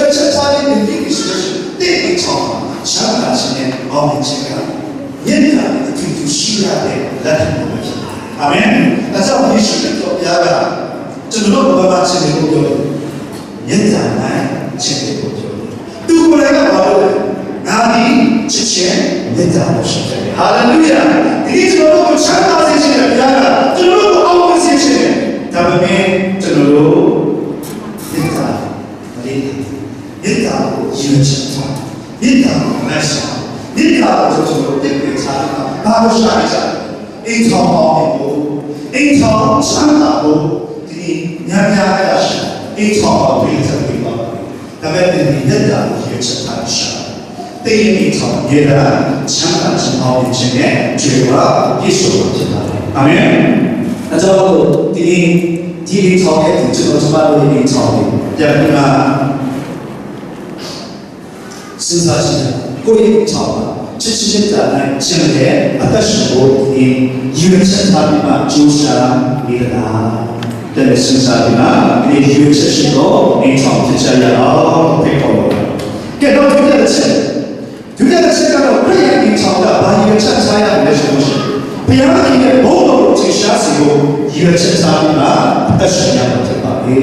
月ချက်ထားတဲ့ဒီကိစ္စတွေတိတ်ချောင်းချမ်းသာခြင်းနဲ့အောင်မြင်ခြင်းကမြင့်တာအထူးထူးရှိရတဲ့လက်ထပ်ဖြစ်တယ်။အာမင်။ဒါကြောင့်ယေရှုခရစ်တော်ဘုရားကကျွန်တော်တို့ဘာမှခြင်းကိုပြောတယ်။မြင့်တာနိုင်ခြင်းကိုပြောတယ်။သူကိုယ်တိုင်ကဘာလို့လဲ။ငါဒီချစ်ခြင်းမြင့်တာလို့ရှိတယ်။ဟာလေလုယာ။ဒီကျွန်တော်တို့ချမ်းသာစေခြင်းနဲ့ဘုရားကကျွန်တော်တို့အောင်မြင်စေခြင်းနဲ့ဒါပေမဲ့ကျွန်တော်တို့မြင့်တာမလေးမြင့်တာကိုယူချင်တာမြင့်တာကိုမဆာမြင့်တာကိုကျွန်တော်တို့ပြည့်ပြည့်စားတာဘာလို့ရှာရကြအိမ်ထောင်အောင်ကိုအိမ်ထောင်ချမ်းသာကိုဒီညာညာရရှိအိမ်ထောင်အောင်ပြည့်စုံပြီးပါဒါပေမဲ့ဒီမြင့်တာကိုယူချင်တာရှာတေးအိမ်ထောင်ရတာချမ်းသာခြင်းအောင်ခြင်းနဲ့ကျေဝါပြည့်စုံခြင်းပါအာမင်အဲကြောင့်ဒီအိမ်ထောင်ရဲ့ကျွန်တော်တို့အိမ်ထောင်ပြန်ပြီးမှစဉ်းစားကြည့်ကိုယ့်ရဲ့ထောင်ချစ်ချင်းတာနဲ့ရှင်ရဲ့အသက်ရှင်ဖို့ဒီယူရချက်ထားပြီးမှကြိုးစားနေတာတဲ့စဉ်းစားပြီးမှဒီယူရချက်ရှိတော့အိမ်ထောင်ဖြစ်ချရအောင်ဖိတ်ခေါ်လို့ကဲတော့ဒီလက်ချက်ကတော့ခရိယန်အိမ်ထောင်ကဘာယူရချက်ထားရလဲဆိုလို့ဘုရားခင်ရဲ့ဘုန်းတော်ကိုသိရှားစီကိုယူရချက်ထားပြီးမှအသက်ရှင်ရမှာဖြစ်ပါလေ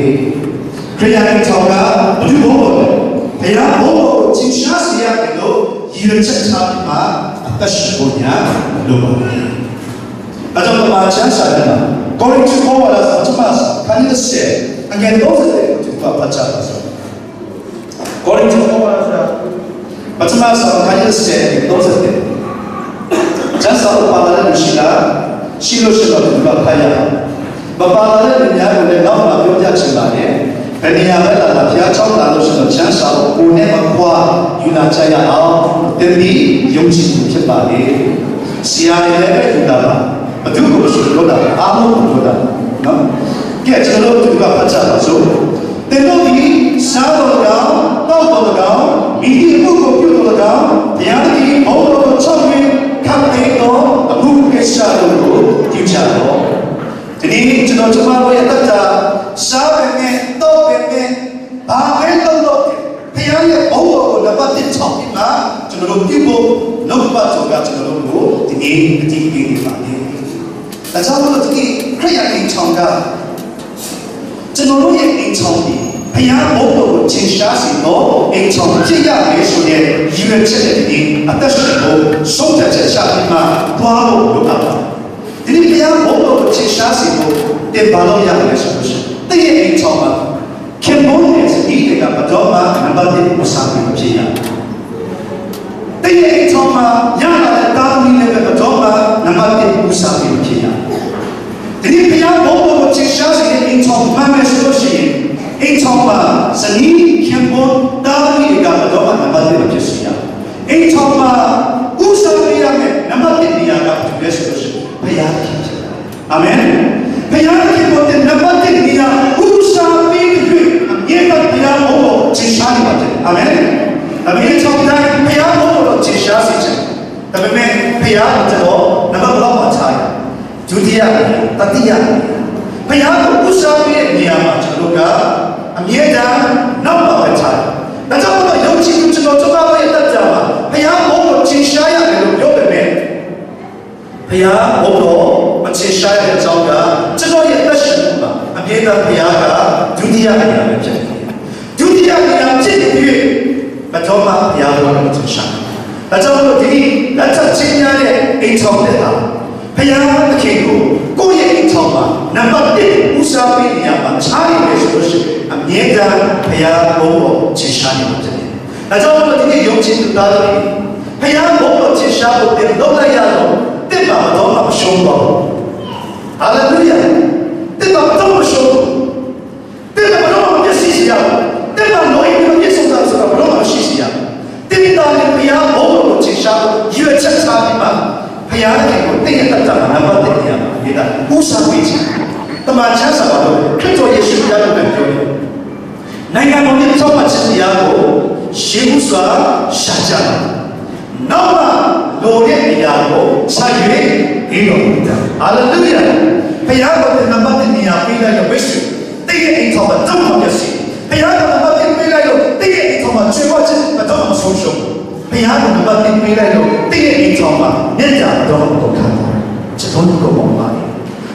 ခရိယန်အိမ်ထောင်ကဘယ်လိုဘုန်းတော်လဲဘုရားဘုန်းတော်ကိုသိရှားစီရတယ်လို့ယူရချက်ထားပြီးမှအသက်ရှင်ဖို့ညာလိုပါလေအကြောင်းမှာချမ်းသာတယ်ကောရိန္သုဘောဝါဒစာခန်းကြီး10အငယ်30ကိုသူကပတ်ချတာဆိုကောရိန္သုဘောဝါဒစာခန်းကြီး10 30ကျမ်းစာပါလာတဲ့ရှိလားရှိလို့သူကဖတ်ရအောင်မပါလာတဲ့ညာကိုလည်းနောက်မှပြောပြချင်ပါတယ်ဘယ်နေရာပဲလာဘုရားချောင်းလာလို့ရှိရင်ချမ်းစာကိုနဲ့မကွာယူလာချရအောင်တင်ပြီးယုံကြည်မှုဖြစ်ပါလေဆရာတွေလည်းယူလာပါဘသူကိုဆိုလို့တာအားလုံးကိုပြောတာနော်ကဲကျွန်တော်တို့ကဖတ်ကြပါစို့တင်တို့ဒီစားတော်ကောင်တောက်တော်ကောင်မိဒီမှုကိုပြုတော်ကောင်ဘုရားကြီးဘုန်းတော်ကိုချောင်းပြီးခပ်သိတော့အမှုကိစ္စတို့ကိုပြုကြတော့ဒီနေ့ကျွန်တော်တို့ရဲ့တတ်တာစားပဲနဲ့တော့ပဲနဲ့ဘာပဲလုပ်လို့ဘုရားရဲ့ဘုန်းတော်ကိုလက်ပတ်တင်ချောင်းပြီးမှကျွန်တော်တို့ပြုဖို့နောက်ပတ်တော်ကကျွန်တော်တို့ကိုဒီနေ့အတိအကျပေးပါမယ်။ဒါကြောင့်မို့ဒီခရိယန်အိမ်ချောင်းကကျွန်တော်တို့ရဲ့အိမ်ချောင်းဒီဘုရားဘုန်းတော်ကိုသင်ရှားစီတော့အိမ်ချောင်းဖြစ်ရမယ်ဆိုတဲ့ရည်ရွယ်ချက်နဲ့ဒီအသက်ရှင်ဖို့ဆုံးဖြတ်ချက်ချပြီးမှသွားဖို့လုပ်တာပါ။ဒီနေ့ဘုရားဘုန်းတော်ကိုသင်ရှားစီဖို့တင်ပါလို့ရမယ်ဆိုလို့ရှိရင်တည့်ရဲ့အိမ်ချောင်းမှာခင်ဗျားရဲ့ဒီကဘတော်မှာနံပါတ်1ကိုစားပြီးဖြစ်ရတည့်ရဲ့အိမ်ချောင်းမှာရလာတဲ့တာဝန်နဲ့ဘတော်မှာနံပါတ်1ကိုစားပြီးဖြစ်ရဒီနေ့ဘုရားဘုန်းတော်ကိုသင်ရှားစီတဲ့အိမ်ချောင်းမှမယ်ဆိုလို့ရှိရင်အိမ်ချောင်းမှာစနီးခင်ဗျားတာဝန်ကဘတော်မှာနံပါတ်1ဖြစ်စီရအိမ်ချောင်းမှာဥစားရရမယ်နံပါတ်1နေရာကဘယ်ဆိုလို့ရှိရင်ဘုရားခင်ဗျာအာမင်ဘုရားခင်ဗျာတဲ့နံပါတ်1နေရာဥစားပြီးပြီးမြေကဘုရားဘုန်းတော်သင်ရှားနေပါတယ်အာမင်အမေချောင်းတိုင်းဘုရားဘုန်းတော်သင်ရှားစေချင်ဒါပေမဲ့ဘုရားကတော့နံပါတ်ဘလောက်မှချားရဒုတိယတတိယဘုရားကိုဥစားပြီးတဲ့နေရာမှာကျွန်တော်ကအမြဲတမ်းနောက်မှပဲချားတယ်ဒါကြောင့်မို့ယုံကြည်သူကျွန်တော်ရဲ့တတ်ကြမှာဘုရားဘုန်းတော်သင်ရှားရတယ်လို့ပြောပေမဲ့ဘုရားဘုန်းတော်မသင်ရှားတဲ့အကြောင်းကကျွန်တော်ရဲ့သက်ရှင်မှုမှာအမြဲတမ်းဘုရားကဒုတိယနေရာပဲဖြစ်တယ်ဒုတိယနေရာဖြစ်ပြီးဘတော်မှာဘုရားတော်ကိုသင်ရှားဒါကြောင့်မို့ဒီလက်ချက်ချင်းများတဲ့အိမ်ထောင်တဲ့ဟာဘုရားသခင်ကိုကိုယ့်ရဲ့အိမ်ထောင်မှာနံပါတ်1ဦးစားပေးနေရမှာခြားနေတယ်ဆိုလို့ရှိရင်အမြဲတမ်းဘုရားဘုန်းတော်သင်ရှားနေမှာဖြစ်တယ်ဒါကြောင့်မို့ဒီယုံကြည်သူသားတွေဘုရားဘုန်းတော်သင်ရှားဖို့တင်လုပ်လိုက်ရတော့တင်ပါတော့မရှုံးတော့ဟာလေလုယာတင်ပါတော့မရှုံးတင်ပါတော့မပြည့်စည်ရတင်ပါလို့ရင်ပြည့်စုံတာဆိုတော့ဘလို့မရှိစီရတင်တာလေဘုရားဘုန်းတော်ကိုသင်ရှားဖို့ရွေးချက်ထားပြီးမှဘုရားခင်ကိုတည့်ရတတ်တာနံပါတ်1နေရာမှာဒီကဥစားပေးခြင်းတမန်ချမ်းစာပါတော့ခရစ်တော်ယေရှုရားကိုပြောတယ်နိုင်ငံတော်ရဲ့သောမချစ်တရားကိုရှေးဥစွာရှာကြတယ်နောက်မှလိုတဲ့နေရာကိုဆက်၍ပြီးတော်မူတာဟာလေလုယာဘုရားကိုနံပါတ်1နေရာပေးလိုက်တော့ဝိစုတည့်ရဲ့အိမ်ထောင်မှာတော့မပြစီဘုရားကနံပါတ်1ပေးလိုက်တော့တည့်ရဲ့အိမ်追我这不都松松，不然我们把定位来了，第一场嘛，人家都能够看到，这都能够明白。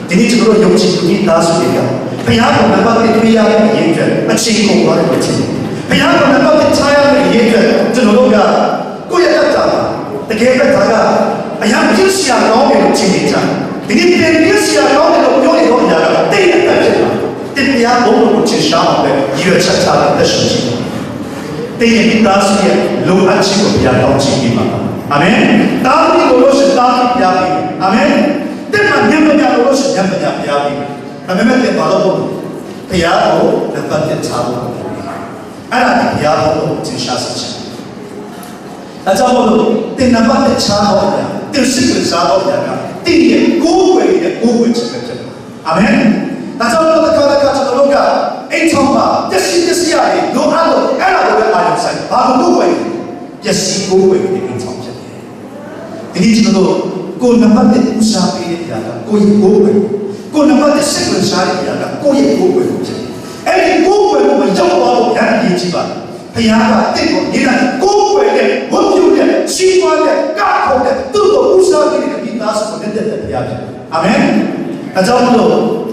今天这个尤其是你打出来的，不然我们把定位呀的研究，那成功我的不成，不然我们把定差呀的研究，这种东西，我也在讲，那个在讲个，哎呀，就是啊，老的经历讲，今天就是啊，老的有的东西啊，对的对的。对呀，我们去上的一个查查的事情，对于当时的路安全比较高级的嘛，阿门。当地我是当地比较低，阿门。对嘛，年不年我是年不年比较低，阿门。对嘛，老多，对呀，我能办点差不多，俺那比较多就啥事情，那差不多，对能办点差不多的，对是个差不多的，对的高贵的高贵这个，阿门。那这么多的看这个龙哥，一场嘛，这是呀的，罗安罗，俺那个阿勇山，阿个古怪的，这是古怪的一场子。你知道，过那么的乌沙比的呀，过一古怪，过那么的石文沙的呀，过一古怪的。哎，古怪我们要把人理解吧，哎呀，这个你看古怪的、文明的、西方的、港口的，都有乌沙比的，你拿什么认得的呀？阿门。那这么多。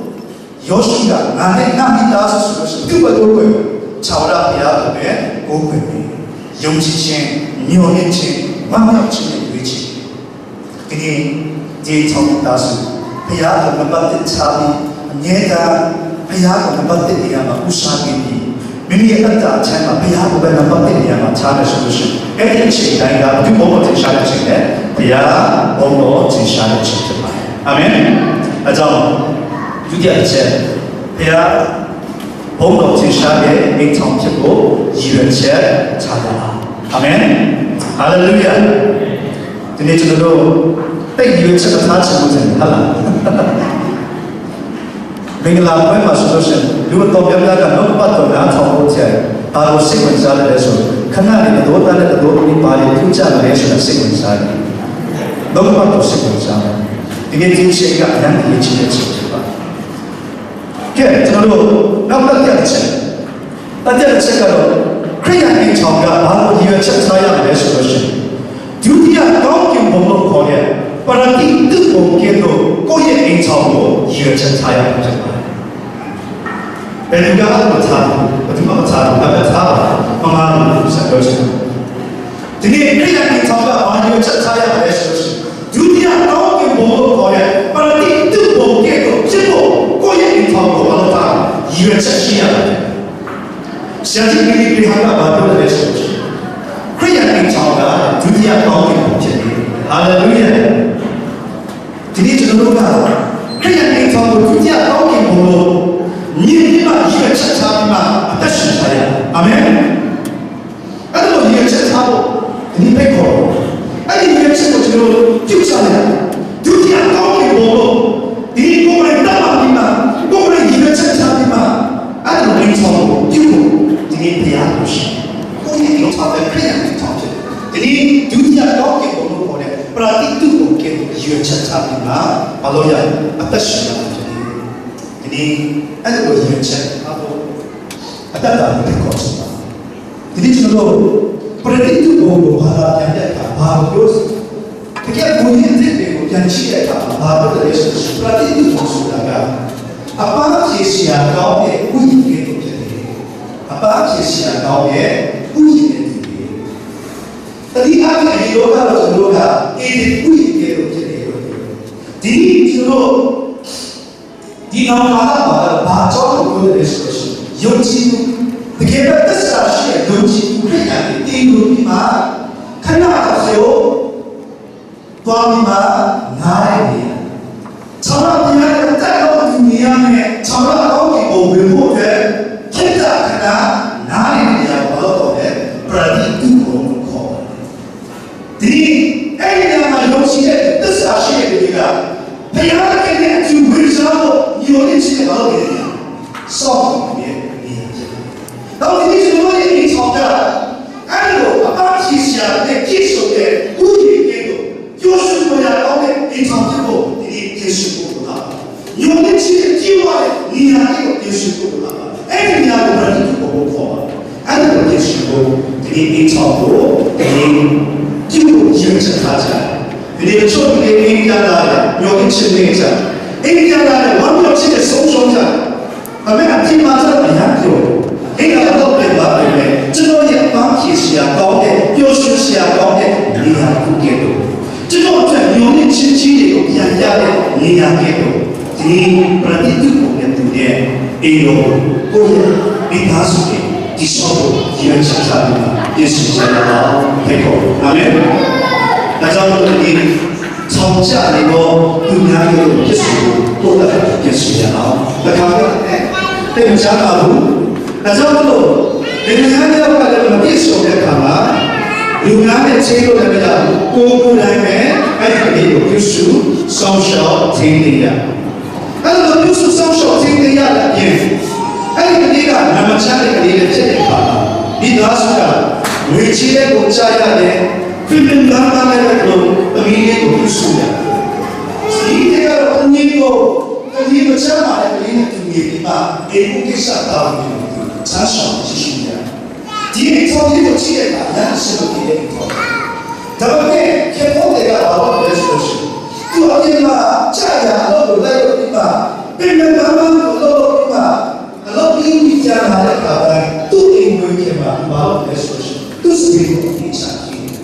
有时间，那你打是什么事？对不对？超了不要对不对？不会的，有几千、nhiều年前，慢慢经历回去。今天这场打是，不要我们把这差别，你的不要我们把这里啊嘛，不杀给你。明年等到钱嘛，不要我们把这里啊嘛，差的是不是？哎，你现在呀，对我们这杀的钱呢？不要我们这杀的钱的嘛。阿门。那这样。有点钱，哎呀，我们接下来每场节目1月7参加，阿门，哈利路亚。今天这个都对1月7个他节目真好了，每个老板嘛说是，如果到别个那弄把多两场过去，把我新闻下来的时候，看那里的多大那个多，你把你出价的来说的新闻下来，弄把多新闻下来，今天这些个两个一起的情绪吧。这个路，那么第二次，那第二次个路，可以让你唱歌，把我1月7参加来说的是，就这样刚进我们考验，把它定都我见到，过一年唱过1月7参加来。人家那么差，我怎么差？那么差，妈妈不想要求。今天可以让你唱歌，把1月7参加来说的是，就这样刚进我们考验，把它定都我见到，结果。过一年超过完了他1月7日，相信你对他爸爸都来说是，可以让你超过，就这样高兴不简单，哈利路亚。今天这个路上，可以让你超过，就这样高兴不多，你嘛1月7差嘛，不是啥呀？阿门。俺们1月7差不，你别考，俺1月7就啥呀？就这样高兴不多。你过来打你嘛，过来1月7差的嘛，俺们超过就今天不要不是，过年有差的可以让超的，今天就这样高兴我们过来，不然你都不给1月7差的嘛，把老人不是了，今天俺们1月7，他说，俺们不高兴了，今天这个不然你都不把它讲的把就是。Ketika bunyi itu yang cia apa dari sesuatu berarti itu saudara. Apa sia kau bunyi itu jadi? Apa sia kau bunyi itu? Tadi apa yang dilakukan ini bunyi itu jadi. Jadi itu di nama baca itu dari sesuatu. Yang itu ketika tersaji yang itu kan itu di mana? Karena saya Tuhan naik, cara dia tak dunia ni, cara kau ni berbuat, kita kena naik dia bawa berarti itu kau. Jadi, yang mana sih itu sahih juga. Pihak kena tu bersama, ini sih bawa dia. Sok dia. Kalau ini semua ini sahaja, anu apa sih siapa kisah dia,就是为了搞的一场之后，你也是不知道。有的计划的，你那个也是不知道。哎，你那个人就不错。 안을 계시고 그의 인터로 그의 뛰고 이어져가자 그의 초기의 인자나 여기 진행자 인자나 완벽하게 성공자 아멘 앞뒤 맞아 그냥 인자가 너의 말에 저의 방식이야 가운데 요술이야 가운데 네가 그게도 저는 용의 진지로 그냥 야래 네야게도 이 프라티티고 때문에 이로 고야 이 다수게 디서도 기억하시다 예수님께서 되고 아멘. 나자도 이 성자 아니고 그냥으로 예수 또다시 예수야. 나 가면 때 자가도 나자도 내가 가려면 예수를 가마 유명한 제로 됩니다. 고구라에 아이들이 교수 성쇼 생리야. 그래서 교수 성쇼 생리야. 예. 아이들이가 남자의 그리를 제대로 이 나수가 외치에 못자야 돼. 그러면 남만의 의미의 교수야. 이때가 언니고 언니도 참아야 되는 의미지만 애국의 사다움이 자성 지신다. 뒤에 성리도 지게 나는 스스로의 더. 다음에 캐포대가 와서 그랬었지. 그 어디마 짜야 너도 나요이마 빌면 나만 너도이마 너 이미 있잖아 가봐 또 인물이마 와서 그랬었지. 또 스피드 이상이.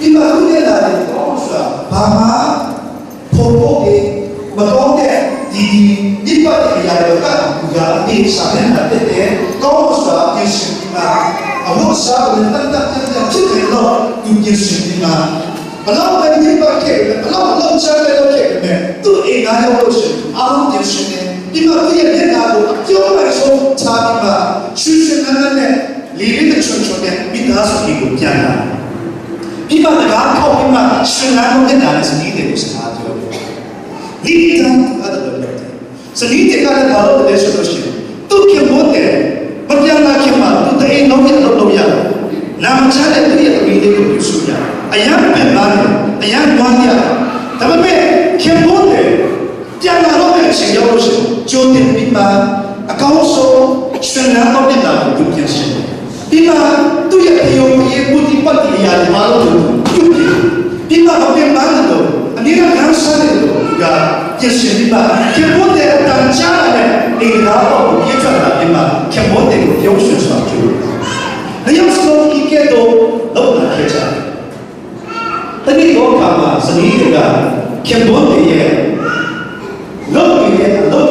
이마 그게 나를 너무서 바마 포포게 뭐게 디 이빨이 야려가 그가 이 사는 때 너무서 예수님아 Allah sahaja tentang cerita tu Yesus ni mah. Allah bagi pakai, Allah cakap pakai. Tu ingat yang boleh. Allah Yesus ni. Ima dia aku. Tiada macam cakap mah. Susun mana lirik contohnya kita hidup jangan. Ima negara kau ima sunan mungkin ada sendiri usaha tu. Ni jangan ada berarti. Sendiri kalau kalau Yesus tu kemudian Berjalan kiamat, tu tak ingin ya. Nama cara tu ya kami ini bersuara. Ayat benar, ayat mulia. Tapi kiamat jangan orang yang jauh jodoh bima, kau so senang kau bina dunia sini. Bima tu ya dia budi pati ya malu tu. Bima kau bina tu, ni kan sana tu. Ya, Yesus bima kiamat dan cara ini apa? Dia cakap bima kiamat itu yang susah tu. Yang susah ini tu, lo nak kerja. Tadi lo kama sendiri kan, kiamat ini, lo ini lo,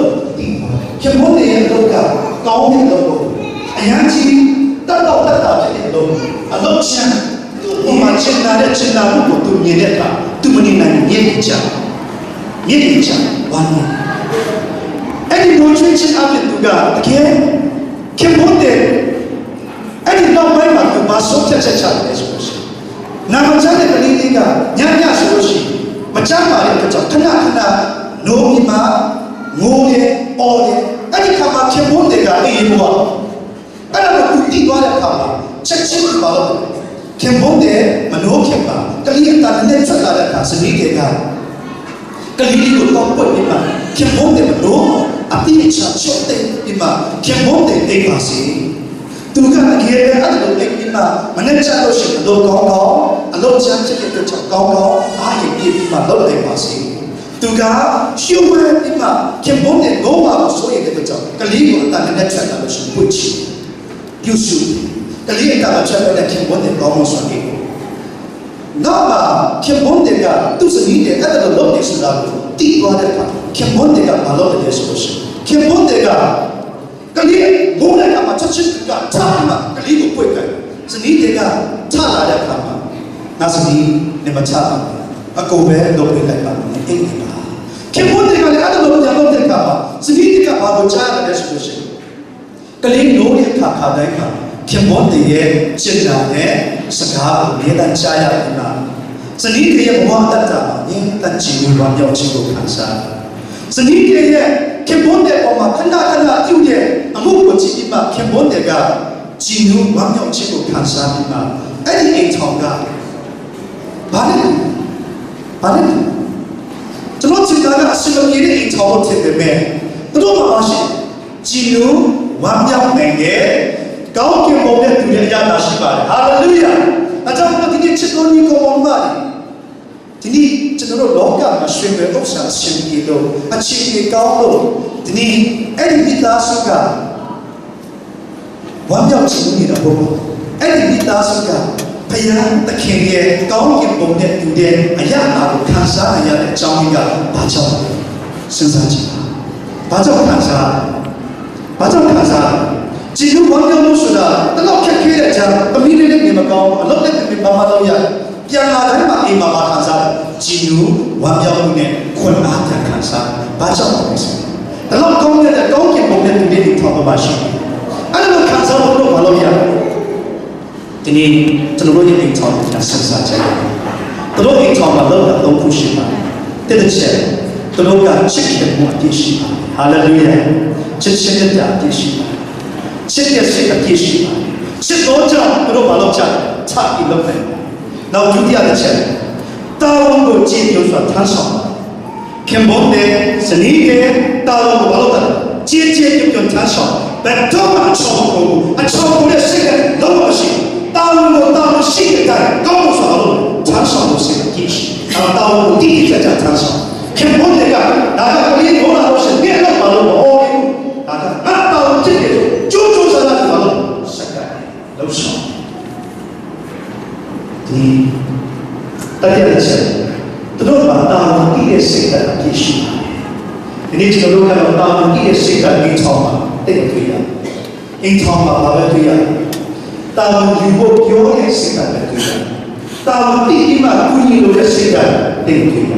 kiamat ini lo kan, kau ni lo, yang si tak jadi lo, lo siapa? Tu macam tu tu ni dia tu menina ni kerja, mana? Any nutrition after to God, again, Kimbote, any no way to Basso Chacha, Namajana Kalika, Yanya Soshi, Majama, Kana, Nogima, Moge, Ode, any Kama Kimbote, Iwa. I don't know who did Kama, check about Kimbote, Manokima, Kalika, Netra, Casanita. Kalili ko toppo ima kiamonte mano api cha chote ima kiamonte ekasi tuga agiye ado ima manacha lo shi do ko alo cha che ke cha ko a ye ima lo ekasi tuga shuwe ima kiamonte go ma so ye ke cha kali ko ta manacha lo shi puchi yusu kali ta cha lo kiamonte go ma so ke Nama kiamonte tu sendiri ada dalam desa sudah tiga ada kiamonte malu ada solusi kiamonte kali boleh macam cakap cakap kali tu boleh sendiri cara ada kama nasi ni macam aku boleh kama ini kiamonte kali ada dalam kama sendiri baru cara ada solusi kali boleh kakak ada kiamonte ye cerita sekarang dia dan saya kenal. Sendiri yang buat data ni dan jiwa yang jiwa kansa. Sendiri ye kiamonte orang kena tiup amu kunci ima kiamonte jiwa yang jiwa kansa ima. Ini thongga. Balik. Kalau cerita asal ini thong terkeme. Terus masih jiwa yang menye ကောင်းကင်ဘုံနဲ့တူတဲ့အရာသာရှိပါတယ်ဟာလေလုယာဒါကြောင့်ဒီနေ့ချစ်တော်ညီကောင်မောင်မတွေဒီနေ့ကျွန်တော်တို့လောကမှာရှင်ပဲဥစ္စာရှင်ကြီးတို့အခြေအနေကောင်းလို့ဒီနေ့အဲ့ဒီမိသားစုကဝမ်းမြောက်ခြင်းနေတာပေါ့အဲ့ဒီမိသားစုကဘုရားသခင်ရဲ့ကောင်းကင်ဘုံနဲ့တူတဲ့အရာကိုခံစားရတဲ့အကြောင်းကဘာကြောင့်စဉ်းစားကြည့်ပါဘာကြောင့်ခံစားကြည်လူဝမ်းမြောက်လို့ဆိုတာတလောက်ခက်ခဲတဲ့အကြောင်းအမိလေးနဲ့နေမကောင်းအလုပ်နဲ့နေဘာမှလုပ်ရပြန်လာတိုင်းမှာအိမ်မှာခံစားကြည်လူဝမ်းမြောက်မှုနဲ့ခွန်အားပြန်ခံစားဘာကြောင့်လဲဆိုတလောက်ကောင်းတဲ့ကောင်းကင်ဘုံနဲ့တူတဲ့ထောက်ပါရှိအဲ့လိုခံစားလို့ဘာလို့ရဒီနေ့ကျွန်တော်တို့ရဲ့အိမ်ထောင်ကိုဆက်စားကြတယ်တို့အိမ်ထောင်မှာလောက်တော့ခုရှိပါတယ်တဲ့ချက်တို့ကချစ်တဲ့ဘုရားတည်ရှိပါဟာလေလုယာချစ်တဲ့တာတည်ရှိပါချစ်တဲ့စိတ်တည်ရှိပါချစ်တော်ကြောင့်တို့ဘာလို့ချပြီးလုပ်တယ်နောက်ဒုတိယတစ်ချက်တာဝန်ကိုကြည့်လို့ဆိုတာထမ်းဆောင်ခင်ဗျတဲ့စနီးတဲ့တာဝန်ကိုဘာလို့လဲကြည့်ပြုံထမ်းဆောင်ဘယ်တော့မှအချောင်းကိုလည်းစိတ်ကတော့မရှိတာဝန်ကိုတာဝန်ရှိတဲ့တိုင်းကောင်းလို့ဆိုတော့ထမ်းဆောင်လို့စိတ်ကြည့်ရှိတာဝန်ကိုတည်ကြထမ်းဆောင်ခင်ဗျတဲ့ကဒါကလေးဘောလာလို့ရှိရင်တော့ဘာလို့မဟုတ်ဘူးဒါကဘာတော်ကြည့်တယ်ကျိုးစားတာဘာလို့စက္ကန့်လောက်ဆောင်ဒီတရားချက်တို့ဘာတာဝန်တည်ရဲ့စိတ်ကကြည့်ရှိဒီနေ့ကျွန်တော်တို့ကတော့တာဝန်တည်ရဲ့စိတ်ကအိမ်ထောင်မှာတိတ်တွေ့ရအိမ်ထောင်မှာဘာပဲတွေ့ရတာဝန်ယူဖို့ပြောတဲ့စိတ်ကလည်းတွေ့ရတာဝန်တည်ပြီးမှကုညီလို့တဲ့စိတ်ကတိတ်တွေ့ရ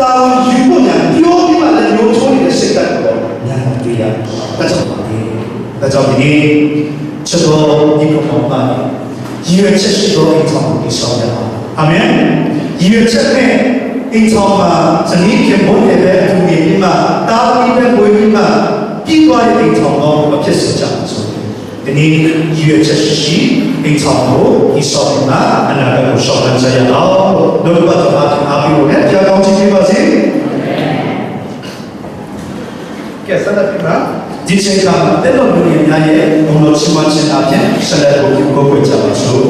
တာဝန်ယူဖို့ညာပြောပြီးမှလည်းရိုးချိုးနေတဲ့စိတ်ကတော့ညာတွေ့ရဒါကြောင့်ဒီနေ့ကျွန်တော်ဒီကောင်မှာရည်ရွယ်ချက်ရှိသောအိမ်ထောင်ကိုဆောင်ရအောင်အာမင်ရည်ရွယ်ချက်နဲ့အိမ်ထောင်မှာဇနီးခင်ဘုန်းရဲ့အထူးကြီးမှာတာဝန်နဲ့ဝေပြီးမှပြီးသွားတဲ့အိမ်ထောင်တော့မဖြစ်စေချင်ဘူးဆိုဒီနေ့ရည်ရွယ်ချက်ရှိအိမ်ထောင်ကိုဒီဆောင်မှာအနာဂတ်ကိုဆောင်ရအောင်လို့ဘတ်တော်အားပြုလို့ကြောင်းချီးပါစေကဲဆက်လက်ပြီးမှဒီချိန်ကတဲ့တော်မျိုးရဲ့ဘုံတော်ရှိမှခြင်းအပြင်ဆက်လက်ဖို့ကိုကြပါစို့